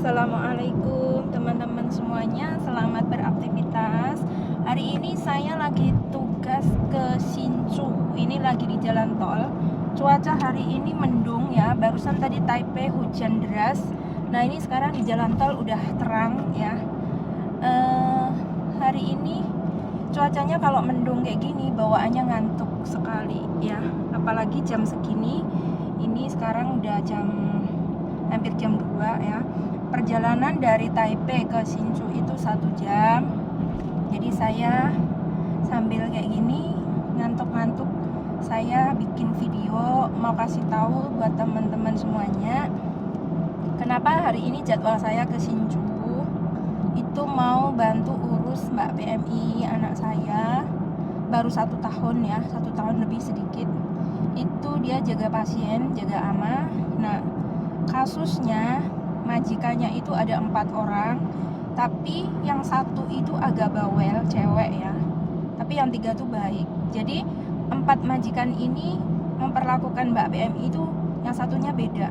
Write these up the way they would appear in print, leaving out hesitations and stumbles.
Assalamualaikum teman-teman semuanya, selamat beraktivitas. Hari ini saya lagi tugas ke Hsinchu. Ini lagi di jalan tol. Cuaca hari ini mendung ya, barusan tadi Taipei hujan deras. Nah ini sekarang di jalan tol udah terang ya. Hari ini cuacanya kalau mendung kayak gini bawaannya ngantuk sekali ya. Apalagi jam segini. Ini sekarang udah hampir jam 2 ya. Perjalanan dari Taipei ke Hsinchu itu 1 jam. Jadi saya sambil kayak gini ngantuk-ngantuk, saya bikin video mau kasih tahu buat teman-teman semuanya. Kenapa hari ini jadwal saya ke Hsinchu? Itu mau bantu urus Mbak PMI anak saya. Baru 1 tahun ya, 1 tahun lebih sedikit. Itu dia jaga pasien, jaga ama. Nah, kasusnya majikannya itu ada 4 orang, tapi yang 1 itu agak bawel, cewek ya, tapi yang 3 tuh baik. Jadi 4 majikan ini memperlakukan Mbak PMI itu yang satunya beda,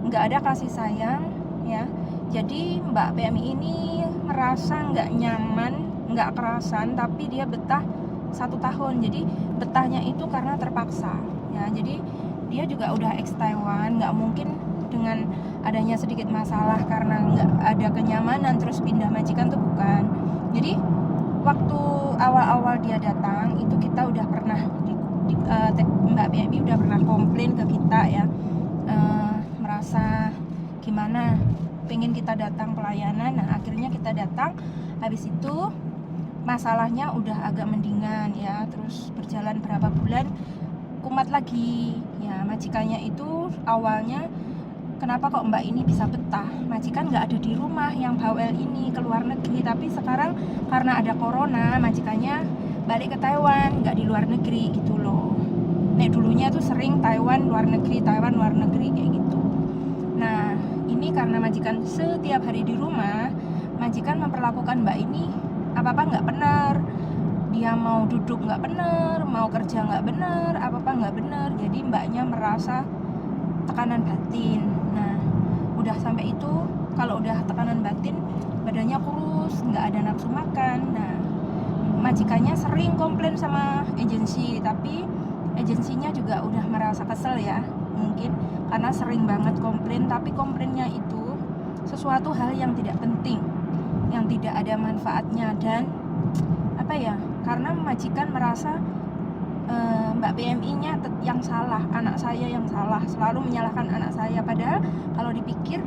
nggak ada kasih sayang ya. Jadi Mbak PMI ini merasa nggak nyaman, nggak kerasan, tapi dia betah 1 tahun. Jadi betahnya itu karena terpaksa ya. Jadi dia juga udah ex Taiwan, nggak mungkin dengan adanya sedikit masalah karena nggak ada kenyamanan terus pindah majikan tuh bukan. Jadi waktu awal-awal dia datang itu kita udah pernah Mbak PMI udah pernah komplain ke kita ya, merasa gimana, pengen kita datang pelayanan. Nah akhirnya kita datang, habis itu masalahnya udah agak mendingan ya. Terus berjalan berapa bulan kumat lagi ya. Majikannya itu awalnya, kenapa kok Mbak ini bisa betah? Majikan nggak ada di rumah yang bawel ini, ke luar negeri. Tapi sekarang karena ada corona, majikannya balik ke Taiwan, nggak di luar negeri gitu loh. Nek dulunya tuh sering Taiwan luar negeri, Taiwan luar negeri kayak gitu. Nah ini karena majikan setiap hari di rumah, majikan memperlakukan Mbak ini apa-apa nggak benar. Dia mau duduk nggak benar, mau kerja nggak benar, apa-apa nggak benar. Jadi mbaknya merasa tekanan batin. Nah, udah sampai itu, kalau udah tekanan batin, badannya kurus, nggak ada nafsu makan. Nah, majikannya sering komplain sama agensi, tapi agensinya juga udah merasa kesel ya, mungkin karena sering banget komplain. Tapi komplainnya itu sesuatu hal yang tidak penting, yang tidak ada manfaatnya. Dan apa ya, karena majikan merasa Mbak PMI-nya yang salah, anak saya yang salah, selalu menyalahkan anak saya. Padahal kalau dipikir,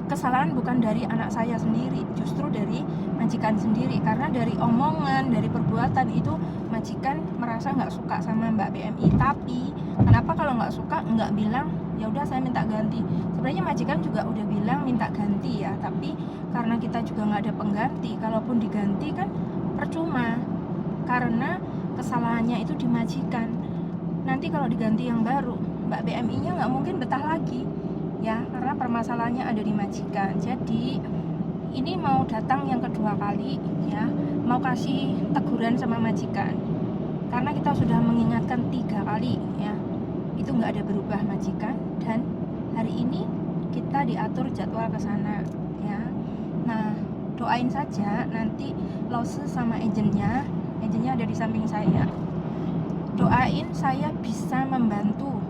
kesalahan bukan dari anak saya sendiri, justru dari majikan sendiri. Karena dari omongan, dari perbuatan itu majikan merasa nggak suka sama Mbak PMI. Tapi kenapa kalau nggak suka nggak bilang ya udah saya minta ganti? Sebenarnya majikan juga udah bilang minta ganti ya, tapi karena kita juga nggak ada pengganti. Kalaupun diganti kan percuma, karena kesalahannya itu di majikan. Nanti kalau diganti yang baru, Mbak PMI-nya nggak mungkin betah lagi ya, karena permasalahannya ada di majikan. Jadi ini mau datang yang kedua kali ya, mau kasih teguran sama majikan, karena kita sudah mengingatkan 3 kali ya, itu nggak ada berubah majikan. Dan hari ini kita diatur jadwal ke sana ya. Nah doain saja nanti Lose sama agennya ada di samping saya. Doain saya bisa membantu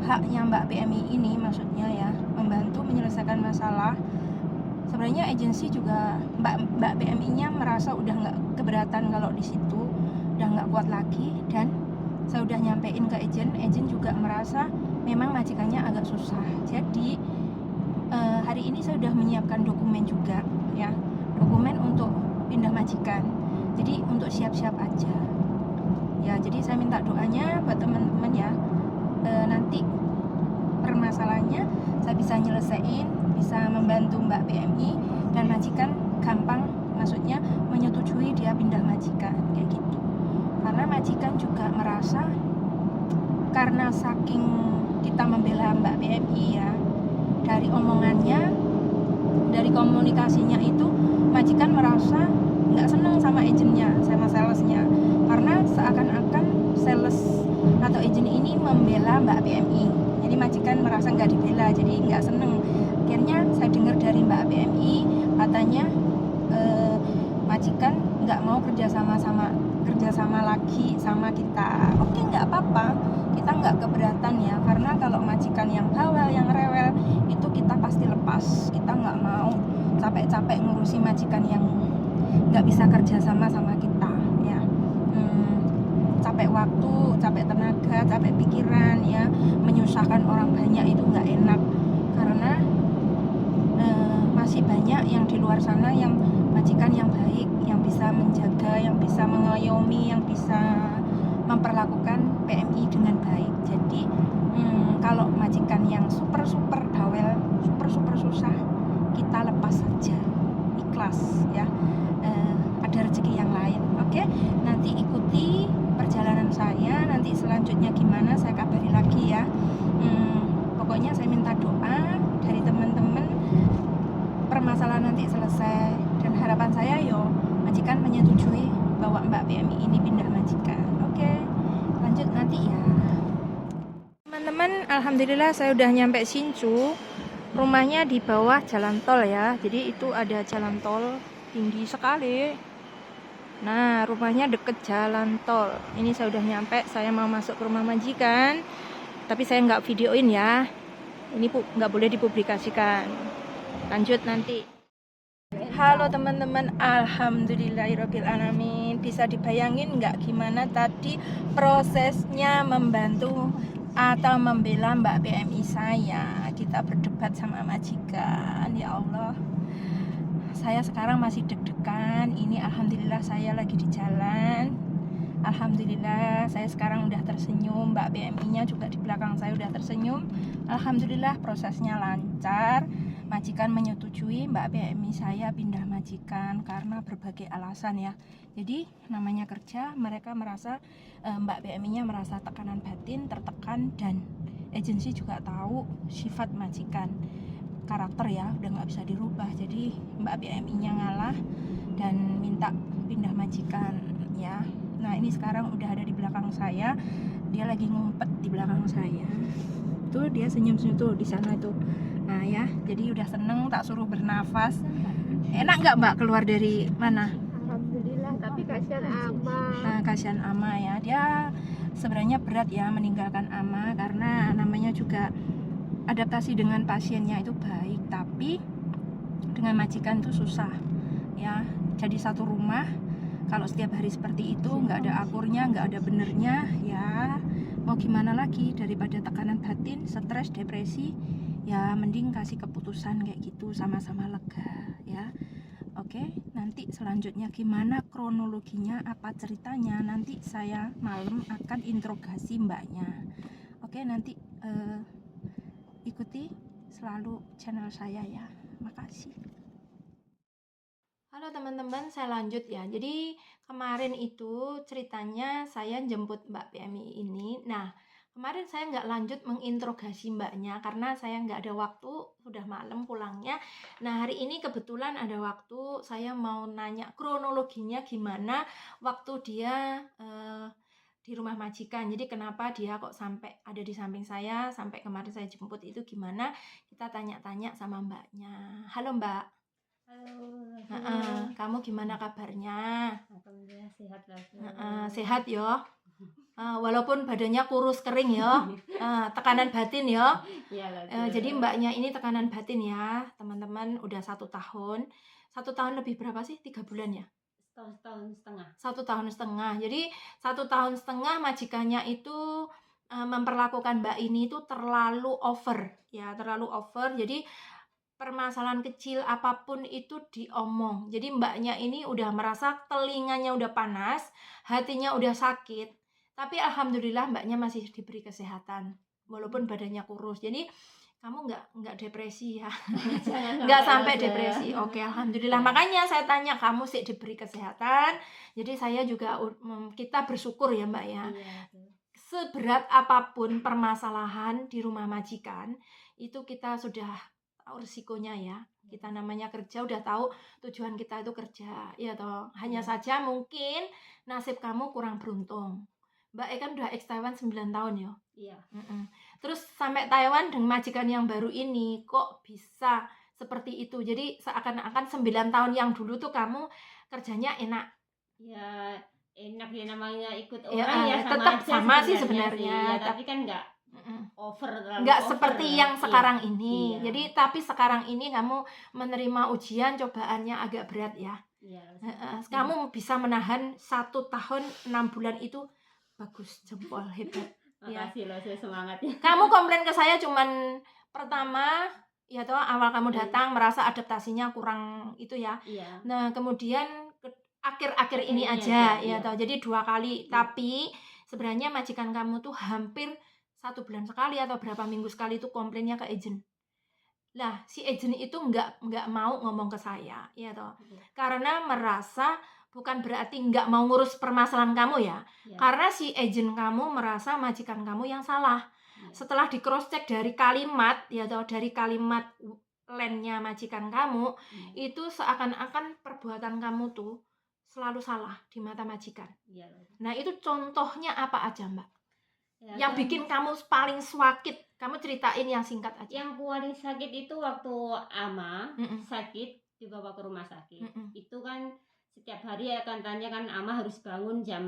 haknya Mbak PMI ini, maksudnya ya, membantu menyelesaikan masalah. Sebenarnya agensi juga Mbak PMI-nya merasa udah nggak keberatan kalau di situ, udah nggak kuat lagi. Dan saya udah nyampein ke agen juga merasa memang majikannya agak susah. Jadi hari ini saya udah menyiapkan dokumen juga ya, dokumen untuk pindah majikan. Jadi untuk siap-siap aja ya. Jadi saya minta doanya buat teman-teman ya, nanti permasalahannya saya bisa nyelesain, bisa membantu Mbak PMI, dan majikan gampang, maksudnya menyetujui dia pindah majikan kayak gitu. Karena majikan juga merasa, karena saking kita membela Mbak PMI ya, dari omongannya, dari komunikasinya itu, majikan merasa nggak senang sama agennya, sama salesnya, karena seakan-akan sales atau agen ini membela Mbak PMI. Jadi majikan merasa nggak dibela, jadi nggak seneng. akhirnya saya dengar dari Mbak PMI katanya majikan nggak mau kerjasama lagi sama kita. Oke, nggak apa-apa, kita nggak keberatan ya, karena kalau majikan yang bawel, yang rewel itu kita pasti lepas. Kita nggak mau capek-capek ngurusi majikan yang nggak bisa kerjasama sama kita ya. Capek waktu, capek tenaga, capek pikiran ya, menyusahkan orang banyak itu nggak enak, karena masih banyak yang di luar sana yang majikan yang baik, yang bisa menjaga, yang bisa mengayomi, yang bisa memperlakukan PMI dengan baik. Jadi kalau majikan yang super bawel, super susah, kita lepas saja, ikhlas ya. Ada rezeki yang lain. Oke, nanti ikuti perjalanan saya, nanti selanjutnya gimana saya kabari lagi ya. Pokoknya saya minta doa dari teman-teman, permasalahan nanti selesai, dan harapan saya majikan menyetujui bahwa Mbak PMI ini pindah majikan. Oke, lanjut nanti ya teman-teman. Alhamdulillah saya udah nyampe Hsinchu. Rumahnya di bawah jalan tol ya, jadi itu ada jalan tol tinggi sekali. Nah, rumahnya deket jalan tol. Ini saya udah nyampe, saya mau masuk ke rumah majikan, tapi saya nggak videoin ya, ini nggak boleh dipublikasikan. Lanjut nanti. Halo teman-teman, alhamdulillahirobbilalamin. Bisa dibayangin nggak gimana tadi prosesnya membantu atau membela Mbak PMI saya. Kita berdebat sama majikan, ya Allah. Saya sekarang masih deg-degan. Ini alhamdulillah saya lagi di jalan. Alhamdulillah saya sekarang udah tersenyum. Mbak PMI-nya juga di belakang saya udah tersenyum. Alhamdulillah prosesnya lancar. Majikan menyetujui Mbak PMI saya pindah majikan karena berbagai alasan ya. Jadi namanya kerja, mereka merasa Mbak PMI-nya merasa tekanan batin, tertekan, dan agensi juga tahu sifat majikan, karakter ya, udah nggak bisa dirubah. Jadi Mbak PMI-nya ngalah dan minta pindah majikan ya. Nah, ini sekarang udah ada di belakang saya. Dia lagi ngumpet di belakang saya. Tuh dia senyum-senyum tuh di sana tuh. Nah ya, jadi udah seneng, tak suruh bernafas. Enak nggak Mbak keluar dari mana? Alhamdulillah, tapi kasihan Ama. Nah, kasihan Ama ya. Dia sebenarnya berat ya meninggalkan Ama, karena namanya juga adaptasi dengan pasiennya itu baik, tapi dengan majikan itu susah ya. Jadi satu rumah kalau setiap hari seperti itu, nggak ada akurnya, nggak ada benernya ya, mau gimana lagi, daripada tekanan batin, stres, depresi ya, mending kasih keputusan kayak gitu, sama-sama lega ya. Oke, nanti selanjutnya gimana kronologinya, apa ceritanya, nanti saya malam akan interogasi mbaknya. Oke, nanti ikuti selalu channel saya ya. Makasih. Halo teman-teman, saya lanjut ya. Jadi kemarin itu ceritanya saya jemput Mbak PMI ini. Nah, kemarin saya nggak lanjut menginterogasi mbaknya karena saya nggak ada waktu, sudah malam pulangnya. Nah, hari ini kebetulan ada waktu, saya mau nanya kronologinya gimana waktu dia di rumah majikan. Jadi kenapa dia kok sampai ada di samping saya, sampai kemarin saya jemput itu gimana? Kita tanya-tanya sama mbaknya. Halo Mbak. Halo. Kamu gimana kabarnya? Alhamdulillah sehat lagi. Sehat yo. Walaupun badannya kurus kering yo. Tekanan batin yo. Iya, Jadi mbaknya ini tekanan batin ya, teman-teman, udah 1 tahun. 1 tahun lebih berapa sih? 3 bulan ya? Setahun setengah. 1 tahun setengah. Jadi 1 tahun setengah majikannya itu memperlakukan mbak ini itu terlalu over ya, terlalu over. Jadi permasalahan kecil apapun itu diomong. Jadi mbaknya ini udah merasa telinganya udah panas, hatinya udah sakit, tapi alhamdulillah mbaknya masih diberi kesehatan walaupun badannya kurus. Jadi kamu nggak depresi ya? Nggak sampai depresi. Oke, alhamdulillah. Makanya saya tanya, kamu sih diberi kesehatan. Jadi saya juga kita bersyukur ya Mbak ya. Seberat apapun permasalahan di rumah majikan, itu kita sudah tahu risikonya ya. Kita namanya kerja udah tahu tujuan kita itu kerja, ya toh. Hanya saja mungkin nasib kamu kurang beruntung. Mbak E kan udah ex Taiwan 9 tahun ya. Iya. Terus sampai Taiwan dengan majikan yang baru ini kok bisa seperti itu. Jadi seakan-akan 9 tahun yang dulu tuh kamu kerjanya enak. Ya enak ya, namanya ikut Ya, orang ya sama tetap aja sama sih sih. sebenarnya. Ya, tapi kan nggak terlalu Nggak over seperti lah. yang sekarang ini. Iya. Jadi tapi sekarang ini kamu menerima ujian cobaannya agak berat ya. Iya. Kamu bisa menahan 1 tahun 6 bulan itu bagus, jempol, hebat. Makasih loh, saya semangatnya. Kamu komplain ke saya cuman pertama ya toh awal kamu datang merasa adaptasinya kurang itu ya. Iya. Nah kemudian akhir-akhir ini aja ya toh, jadi 2 kali. Tapi sebenarnya majikan kamu tuh hampir 1 bulan sekali atau berapa minggu sekali tuh komplainnya ke agent. Lah si agent itu nggak mau ngomong ke saya ya toh, karena merasa bukan berarti nggak mau ngurus permasalahan kamu ya. Karena si agent kamu merasa majikan kamu yang salah. Setelah di cross check dari kalimat ya toh, dari kalimat landnya majikan kamu itu seakan-akan perbuatan kamu tuh selalu salah di mata majikan. Nah itu contohnya apa aja Mbak? Yang bikin kamu paling sakit, kamu ceritain yang singkat aja. Yang paling sakit itu waktu Ama sakit dibawa ke rumah sakit. Itu kan setiap hari ya kan tanya kan Ama harus bangun jam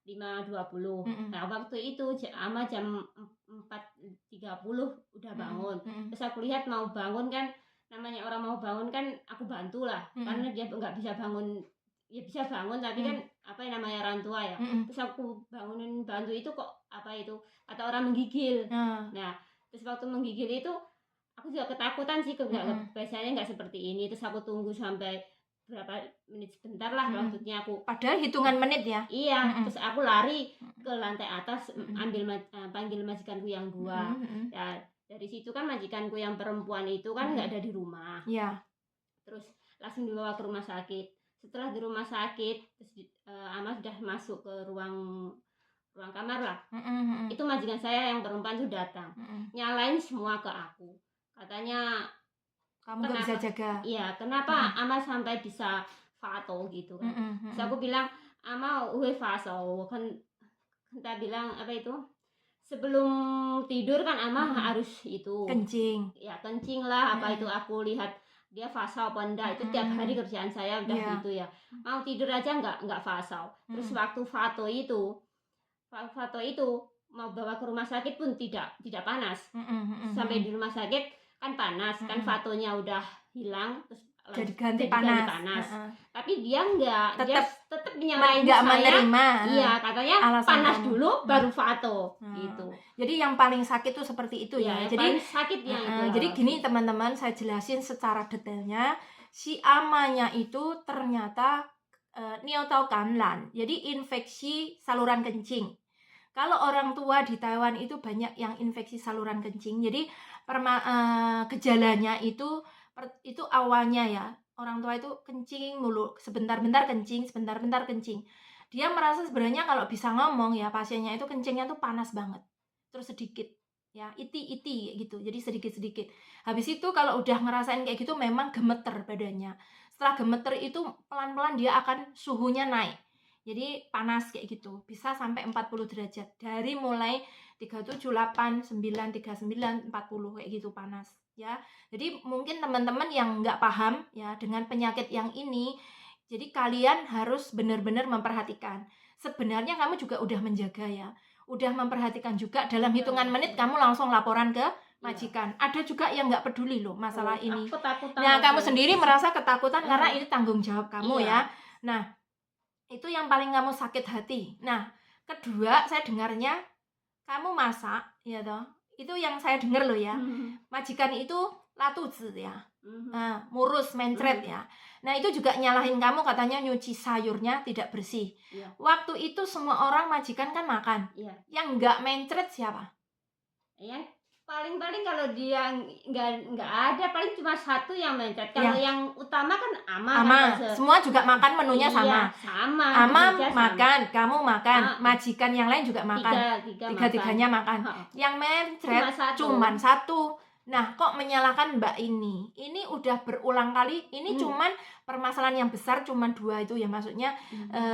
5.20. Nah waktu itu Ama jam 4.30 udah bangun. Terus aku lihat mau bangun kan, namanya orang mau bangun kan aku bantu lah. Karena dia nggak bisa bangun, ya bisa bangun tapi kan apa yang namanya orang tua ya. Terus aku bangunin bantu itu kok apa itu kata orang menggigil. Nah terus waktu menggigil itu aku juga ketakutan sih, biasanya nggak seperti ini. Terus aku tunggu sampai berapa menit sebentar lah, maksudnya aku padahal hitungan menit ya. Iya. Terus aku lari ke lantai atas panggil majikanku yang 2. Ya dari situ kan majikanku yang perempuan itu kan nggak ada di rumah. Iya. Terus langsung dibawa ke rumah sakit. Setelah di rumah sakit terus Ama sudah masuk ke ruang kamar lah. Itu majikan saya yang perempuan itu datang, nyalain semua ke aku. Katanya kamu nggak bisa jaga. Iya, kenapa Ama sampai bisa fato gitu kan. Terus aku bilang Ama faso kan, kita bilang apa itu, sebelum tidur kan Ama harus itu kencing. Ya kencing lah apa itu, aku lihat dia fasau apa enggak, itu tiap hari kerjaan saya udah gitu ya. Mau tidur aja enggak fasau. Terus waktu fato itu mau bawa ke rumah sakit pun tidak panas. Sampai di rumah sakit kan panas, kan fatonya udah hilang terus jadi ganti panas. Tapi dia enggak, dia tetap nyalain saya menerima. Iya, katanya panas kamu dulu baru fato gitu. Jadi yang paling sakit tuh seperti itu ya. Jadi sakit yang itu. Jadi gini teman-teman, saya jelasin secara detailnya. Si amanya itu ternyata neotokanlan. Jadi infeksi saluran kencing. Kalau orang tua di Taiwan itu banyak yang infeksi saluran kencing. Jadi gejalanya itu awalnya ya, orang tua itu kencing mulu, sebentar-bentar kencing. Dia merasa sebenarnya kalau bisa ngomong ya, pasiennya itu kencingnya tuh panas banget, terus sedikit ya, iti gitu, jadi sedikit. Habis itu kalau udah ngerasain kayak gitu memang gemeter badannya. Setelah gemeter itu pelan-pelan dia akan suhunya naik, jadi panas kayak gitu, bisa sampai 40 derajat. Dari mulai 37, 8, 9, 39, 40 kayak gitu panas ya. Jadi mungkin teman-teman yang nggak paham ya dengan penyakit yang ini, jadi kalian harus benar-benar memperhatikan. Sebenarnya kamu juga udah menjaga ya, udah memperhatikan juga, dalam hitungan menit kamu langsung laporan ke majikan. Ada juga yang nggak peduli loh masalah ini. Nah kamu sendiri merasa ketakutan karena ini tanggung jawab kamu ya. Nah itu yang paling kamu sakit hati. Nah kedua, saya dengarnya kamu masak ya toh, itu yang saya dengar loh ya. Majikan itu latuzi ya, murus, mencret ya. Nah itu juga nyalahin kamu, katanya nyuci sayurnya tidak bersih. Waktu itu semua orang majikan kan makan. Yang nggak mencret siapa? Paling kalau dia nggak ada, paling cuma satu yang mencret. Kalau yang utama kan Ama. Semua juga makan, menunya sama. Ama makan, kamu makan, majikan yang lain juga makan. Tiga-tiganya makan. Yang mencret cuma satu. Nah, kok menyalahkan Mbak ini? Ini udah berulang kali. Ini cuman permasalahan yang besar cuman 2 itu ya, maksudnya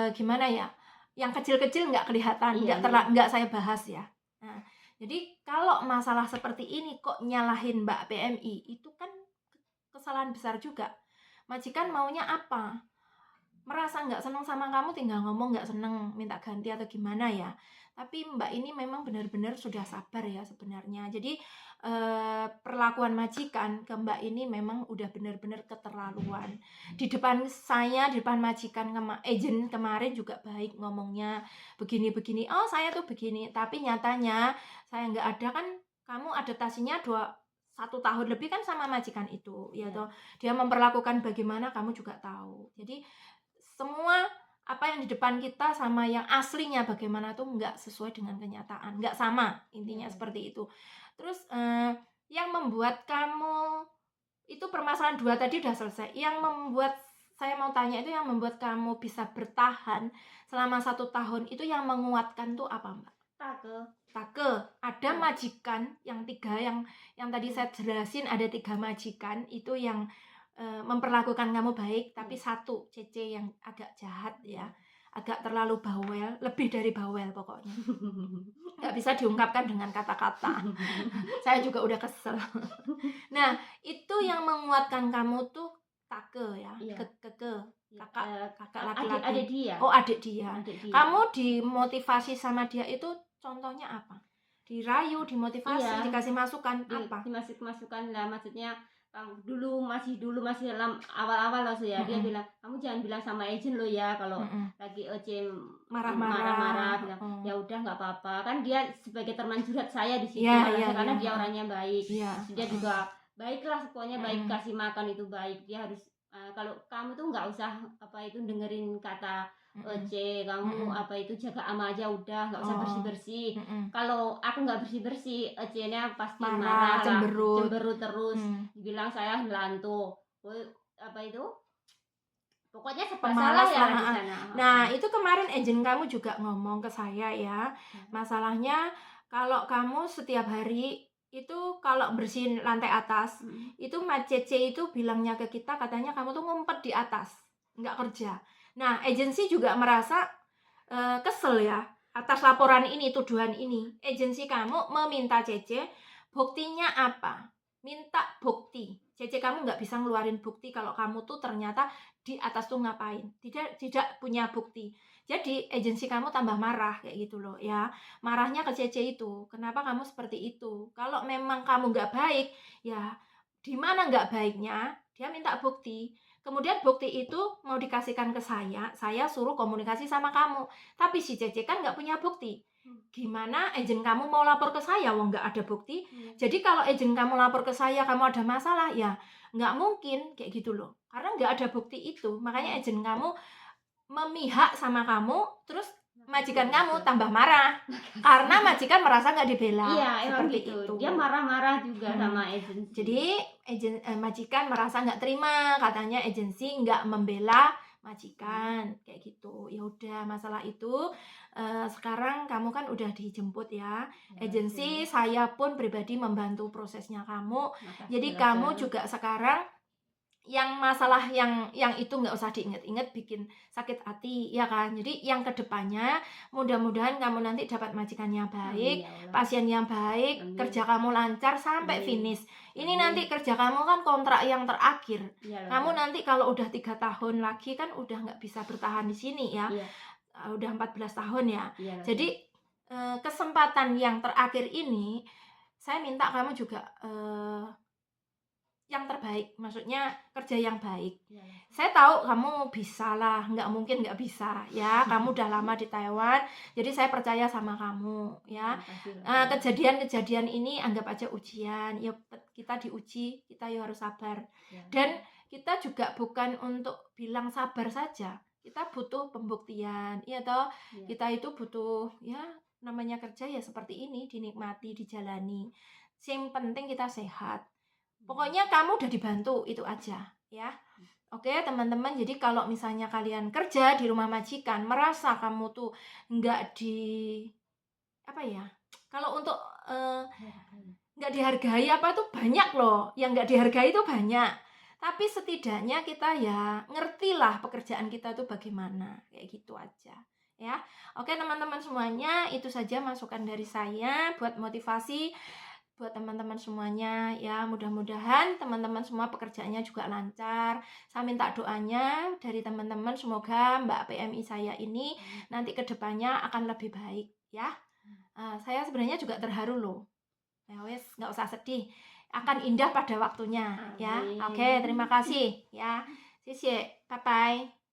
gimana ya? Yang kecil-kecil nggak kelihatan, Iya, nggak saya bahas ya. Nah, jadi kalau masalah seperti ini kok nyalahin Mbak PMI, itu kan kesalahan besar juga. Majikan maunya apa? Merasa nggak senang sama kamu tinggal ngomong nggak senang, minta ganti atau gimana ya. Tapi Mbak ini memang benar-benar sudah sabar ya sebenarnya. Jadi perlakuan majikan ke Mbak ini memang udah benar-benar keterlaluan. Di depan saya, di depan majikan agent kemarin juga baik ngomongnya begini-begini. Oh saya tuh begini, tapi nyatanya saya nggak ada kan. Kamu adaptasinya 1 tahun lebih kan sama majikan itu, ya toh. Dia memperlakukan bagaimana kamu juga tahu. Jadi semua apa yang di depan kita sama yang aslinya bagaimana tuh nggak sesuai dengan kenyataan, nggak sama, intinya seperti itu. Terus yang membuat kamu itu permasalahan 2 tadi udah selesai. Yang membuat saya mau tanya itu yang membuat kamu bisa bertahan selama 1 tahun itu yang menguatkan tuh apa, Mbak? Take. Ada majikan yang 3 yang tadi saya jelasin, ada 3 majikan itu yang memperlakukan kamu baik, tapi 1 Cece yang agak jahat ya, agak terlalu bawel, lebih dari bawel pokoknya. Nggak bisa diungkapkan dengan kata-kata. Saya juga udah kesel. Nah, itu yang menguatkan kamu tuh Take ya, kakak laki-laki. Adik dia. Oh, adik dia. Kamu dimotivasi sama dia itu contohnya apa? Dirayu, dimotivasi, dikasih masukan apa? Dikasih masukan lah, maksudnya masih dalam awal-awal loh ya. Dia bilang, kamu jangan bilang sama agent lo ya kalau lagi agent marah-marah, bilang ya udah nggak apa-apa, kan dia sebagai teman curhat saya di situ, karena dia orangnya baik. Dia juga baiklah, pokoknya baik, kasih makan itu baik. Dia harus kalau kamu tuh nggak usah dengerin kata kamu jaga ama aja, udah nggak usah bersih-bersih. Kalau aku nggak bersih-bersih, nya pasti marah, cemberut terus. Dibilang saya ngelantu, pokoknya pemalas ya di sana. Nah, itu kemarin agent kamu juga ngomong ke saya ya. Masalahnya kalau kamu setiap hari itu kalau bersihin lantai atas, itu Mbak Cece itu bilangnya ke kita, katanya kamu tuh ngumpet di atas, nggak kerja. Nah, agensi juga merasa kesel ya atas laporan ini, tuduhan ini. Agensi kamu meminta Cece, buktinya apa? Minta bukti. Cece kamu nggak bisa ngeluarin bukti kalau kamu tuh ternyata di atas tuh ngapain. Tidak punya bukti. Jadi agensi kamu tambah marah kayak gitu loh ya. Marahnya ke Cece itu. Kenapa kamu seperti itu? Kalau memang kamu nggak baik, ya di mana nggak baiknya? Dia minta bukti. Kemudian bukti itu mau dikasihkan ke saya suruh komunikasi sama kamu. Tapi si Cece kan nggak punya bukti. Gimana agent kamu mau lapor ke saya? Wong nggak ada bukti. Jadi kalau agent kamu lapor ke saya, kamu ada masalah, ya nggak mungkin kayak gitu loh. Karena nggak ada bukti itu. Makanya agent kamu memihak sama kamu, terus majikan kamu tambah marah karena majikan merasa nggak dibela. Seperti gitu. itu. Dia marah-marah juga sama agensi. Jadi majikan merasa nggak terima, katanya agensi nggak membela majikan kayak gitu. Ya udah, masalah itu sekarang kamu kan udah dijemput ya. Agensi saya pun pribadi membantu prosesnya kamu. Jadi kamu juga sekarang yang masalah yang itu nggak usah diinget-inget, bikin sakit hati ya kan. Jadi yang kedepannya mudah-mudahan kamu nanti dapat majikan yang baik, pasien yang baik, kerja kamu lancar sampai finish. Ini nanti kerja kamu kan kontrak yang terakhir. Kamu nanti kalau udah 3 tahun lagi kan udah nggak bisa bertahan di sini ya. Udah 14 tahun ya. Jadi kesempatan yang terakhir ini saya minta kamu juga yang terbaik, maksudnya kerja yang baik. Saya tahu kamu bisa lah, nggak mungkin nggak bisa ya. Kamu udah lama di Taiwan, jadi saya percaya sama kamu ya. Kejadian-kejadian ini anggap aja ujian ya, kita diuji, kita ya harus sabar. Dan kita juga bukan untuk bilang sabar saja, kita butuh pembuktian ya toh. Kita itu butuh ya, namanya kerja ya seperti ini, dinikmati, dijalani. Yang penting kita sehat. Pokoknya kamu udah dibantu, itu aja ya. Oke teman-teman, jadi kalau misalnya kalian kerja di rumah majikan merasa kamu tuh nggak kalau untuk nggak dihargai tuh banyak loh, yang nggak dihargai itu banyak. Tapi setidaknya kita ya ngertilah pekerjaan kita tuh bagaimana, kayak gitu aja ya. Oke teman-teman semuanya, itu saja masukan dari saya buat motivasi buat teman-teman semuanya ya. Mudah-mudahan teman-teman semua pekerjaannya juga lancar. Saya minta doanya dari teman-teman, semoga Mbak PMI saya ini nanti kedepannya akan lebih baik ya. Saya sebenarnya juga terharu loh. Ya wes, nggak usah sedih, akan indah pada waktunya ya. Oke, terima kasih ya. Bye bye.